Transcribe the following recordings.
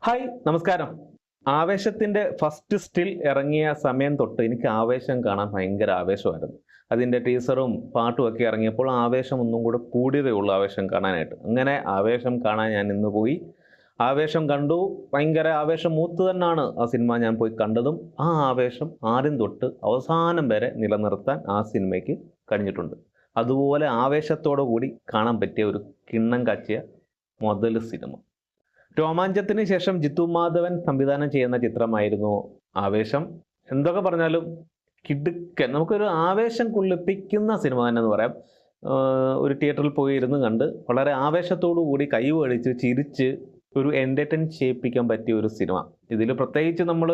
Hi നമസ്കാരം. ആവേശത്തിൻ്റെ first still ഇറങ്ങിയ സമയം തൊട്ട് എനിക്ക് ആവേശം കാണാൻ ഭയങ്കര ആവേശമായിരുന്നു. അതിൻ്റെ ടീസറും പാട്ടും ഒക്കെ ഇറങ്ങിയപ്പോൾ ആവേശം ഒന്നും കൂടെ കൂടിയതേ ഉള്ളൂ ആവേശം കാണാനായിട്ട്. അങ്ങനെ ആവേശം കാണാൻ ഞാൻ ഇന്ന് പോയി. ആവേശം കണ്ടു. ഭയങ്കര ആവേശം മൂത്ത് തന്നെയാണ് ആ സിനിമ ഞാൻ പോയി കണ്ടതും. ആ ആവേശം ആദ്യം തൊട്ട് അവസാനം വരെ നിലനിർത്താൻ ആ സിനിമയ്ക്ക് കഴിഞ്ഞിട്ടുണ്ട്. അതുപോലെ ആവേശത്തോടു കൂടി കാണാൻ പറ്റിയ ഒരു കിണ്ണം കാച്ചിയ മുതൽ സിനിമ. രോമാഞ്ചത്തിന് ശേഷം ജിത്തു മാധവൻ സംവിധാനം ചെയ്യുന്ന ചിത്രമായിരുന്നു ആവേശം. എന്തൊക്കെ പറഞ്ഞാലും കിടുക്കൻ, നമുക്കൊരു ആവേശം കൊള്ളിപ്പിക്കുന്ന സിനിമ തന്നെ എന്ന് പറയാം. ഒരു തിയേറ്ററിൽ പോയി ഇരുന്ന് കണ്ട് വളരെ ആവേശത്തോടു കൂടി കൈവടിച്ച് ചിരിച്ച് ഒരു എൻ്റർടൈൻ ചെയ്യിപ്പിക്കാൻ പറ്റിയ ഒരു സിനിമ. ഇതിൽ പ്രത്യേകിച്ച് നമ്മൾ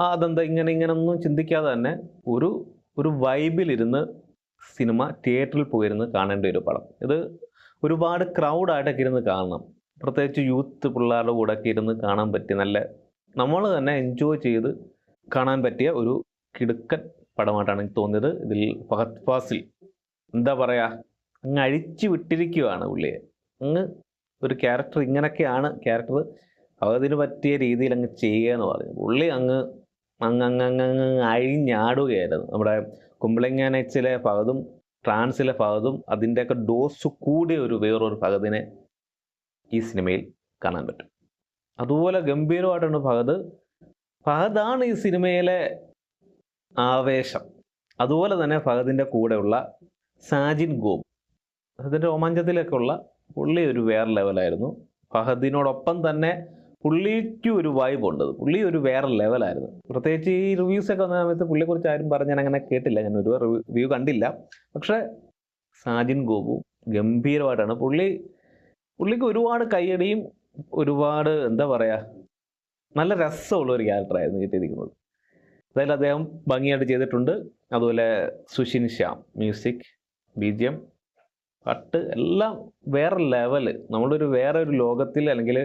അതെന്താ ഇങ്ങനൊന്നും ചിന്തിക്കാതെ തന്നെ ഒരു ഒരു വൈബിലിരുന്ന് സിനിമ തിയേറ്ററിൽ പോയിരുന്ന് കാണേണ്ട ഒരു പടം. ഇത് ഒരുപാട് ക്രൗഡായിട്ടൊക്കെ ഇരുന്ന് കാണണം. പ്രത്യേകിച്ച് യൂത്ത് പിള്ളേരുടെ കൂടെ ഒക്കെ ഇരുന്ന് കാണാൻ പറ്റിയ നമ്മൾ തന്നെ എൻജോയ് ചെയ്ത് കാണാൻ പറ്റിയ ഒരു കിടുക്കൻ പടമായിട്ടാണ് എനിക്ക് തോന്നിയത്. ഇതിൽ ഫഹദ് ഫാസിൽ എന്താ പറയുക, അങ്ങ് അഴിച്ചു വിട്ടിരിക്കുകയാണ് പുള്ളിയെ. അങ്ങ് ഒരു ക്യാരക്ടർ ഇങ്ങനെയൊക്കെയാണ് ക്യാരക്ടർ, അതിന് പറ്റിയ രീതിയിൽ അങ്ങ് ചെയ്യുക എന്ന് പറഞ്ഞു. പുള്ളി അങ്ങ് അങ്ങ് അങ്ങ് അങ്ങ് അങ്ങ് അഴിഞ്ഞാടുകയായിരുന്നു. നമ്മുടെ കുമ്പളങ്ങ നൈറ്റ്സിലെ ഫഹദും ട്രാൻസിലെ ഫഹദും അതിൻ്റെയൊക്കെ ഡോസ് കൂടിയ വേറൊരു ഫഹദിനെ ഈ സിനിമയിൽ കാണാൻ പറ്റും. അതുപോലെ ഗംഭീരമായിട്ടാണ് ഫഹദാണ് ഈ സിനിമയിലെ ആവേശം. അതുപോലെ തന്നെ ഫഹദിൻ്റെ കൂടെയുള്ള സാജിൻ ഗോപ്, അതിൻ്റെ രോമാഞ്ചത്തിലൊക്കെ ഉള്ള പുള്ളി ഒരു വേറെ ലെവലായിരുന്നു. ഫഹദിനോടൊപ്പം തന്നെ പുള്ളിക്ക് ഒരു വൈബുണ്ട്. പുള്ളി ഒരു വേറെ ലെവലായിരുന്നു. പ്രത്യേകിച്ച് ഈ റിവ്യൂസൊക്കെ വന്ന സമയത്ത് പുള്ളിയെക്കുറിച്ച് ആരും പറഞ്ഞ് ഞാൻ അങ്ങനെ കേട്ടില്ല, ഞാൻ ഒരു റിവ്യൂ കണ്ടില്ല. പക്ഷേ സാജിൻ ഗോപു ഗംഭീരമായിട്ടാണ്. പുള്ളിക്ക് ഒരുപാട് കയ്യടിയും ഒരുപാട് എന്താ പറയുക, നല്ല രസമുള്ള ഒരു ക്യാരക്ടറായിരുന്നു കിട്ടിയിരിക്കുന്നത്. അതായത് അദ്ദേഹം ഭംഗിയായിട്ട് ചെയ്തിട്ടുണ്ട്. അതുപോലെ സുഷിൻ ശ്യാം, മ്യൂസിക്, BGM, പാട്ട് എല്ലാം വേറെ ലെവല്. വേറെ ഒരു ലോകത്തിൽ, അല്ലെങ്കിൽ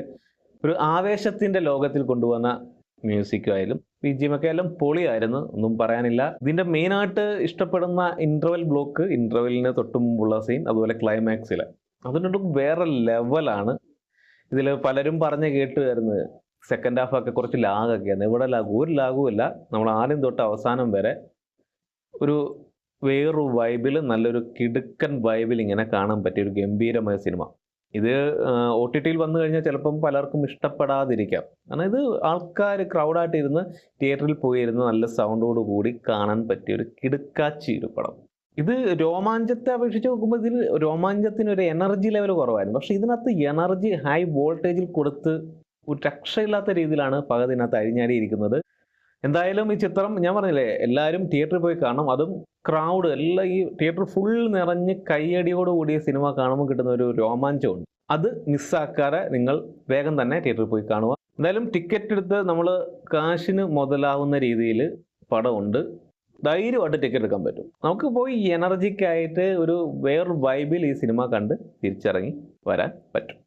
ഒരു ആവേശത്തിൻ്റെ ലോകത്തിൽ കൊണ്ടുവന്ന മ്യൂസിക്കും ആയാലും BGM ഒക്കെ എല്ലാം പൊളിയായിരുന്നു, ഒന്നും പറയാനില്ല. ഇതിൻ്റെ മെയിനായിട്ട് ഇഷ്ടപ്പെടുന്ന ഇൻ്റർവെല്ലിന് തൊട്ട് മുമ്പുള്ള സീൻ, അതുപോലെ ക്ലൈമാക്സിൽ, അതിനൊട്ടും വേറെ ലെവലാണ്. ഇതിൽ പലരും പറഞ്ഞ് കേട്ട് വരുന്നത് സെക്കൻഡ് ഹാഫൊക്കെ കുറച്ച് ലാഗൊക്കെയാണ്. ഇവിടെ ഒരു ലാഗുമില്ല. നമ്മൾ ആദ്യം തൊട്ട് അവസാനം വരെ ഒരു വേറൊരു വൈബിൽ, നല്ലൊരു കിടുക്കൻ വൈബിൽ ഇങ്ങനെ കാണാൻ പറ്റിയ ഒരു ഗംഭീരമായ സിനിമ. ഇത് OTTയിൽ വന്നു കഴിഞ്ഞാൽ ചിലപ്പം പലർക്കും ഇഷ്ടപ്പെടാതിരിക്കാം. കാരണം ഇത് ആൾക്കാർ ക്രൗഡായിട്ട് ഇരുന്ന് തിയേറ്ററിൽ പോയിരുന്ന് നല്ല സൗണ്ടോട് കൂടി കാണാൻ പറ്റിയ ഒരു കിടുക്കാച്ചി ഒരു പടം. ഇത് രോമാഞ്ചത്തെ അപേക്ഷിച്ച് നോക്കുമ്പോൾ ഇതിൽ രോമാഞ്ചത്തിന് ഒരു എനർജി ലെവൽ കുറവായിരുന്നു. പക്ഷേ ഇതിനകത്ത് എനർജി ഹൈ വോൾട്ടേജിൽ കൊടുത്ത് ഒരു രക്ഷയില്ലാത്ത രീതിയിലാണ് ഫഹദിനകത്ത് അഴിഞ്ഞാടിയിരിക്കുന്നത്. എന്തായാലും ഈ ചിത്രം ഞാൻ പറഞ്ഞില്ലേ, എല്ലാവരും തിയേറ്ററിൽ പോയി കാണണം. അതും ക്രൗഡ് എല്ലാം, ഈ തിയേറ്റർ ഫുൾ നിറഞ്ഞ് കയ്യടിയോടുകൂടിയ സിനിമ കാണുമ്പോൾ കിട്ടുന്ന ഒരു രോമാഞ്ചമുണ്ട്. അത് മിസ്സാക്കാതെ നിങ്ങൾ വേഗം തന്നെ തിയേറ്ററിൽ പോയി കാണുക. എന്തായാലും ടിക്കറ്റ് എടുത്ത് നമ്മൾ കാശിന് മുതലാവുന്ന രീതിയിൽ പടമുണ്ട്. ധൈര്യമായിട്ട് ടിക്കറ്റ് എടുക്കാൻ പറ്റും. നമുക്ക് പോയി എനർജിക്കായിട്ട് വേറൊരു വൈബിൽ ഈ സിനിമ കണ്ട് തിരിച്ചിറങ്ങി വരാൻ പറ്റും.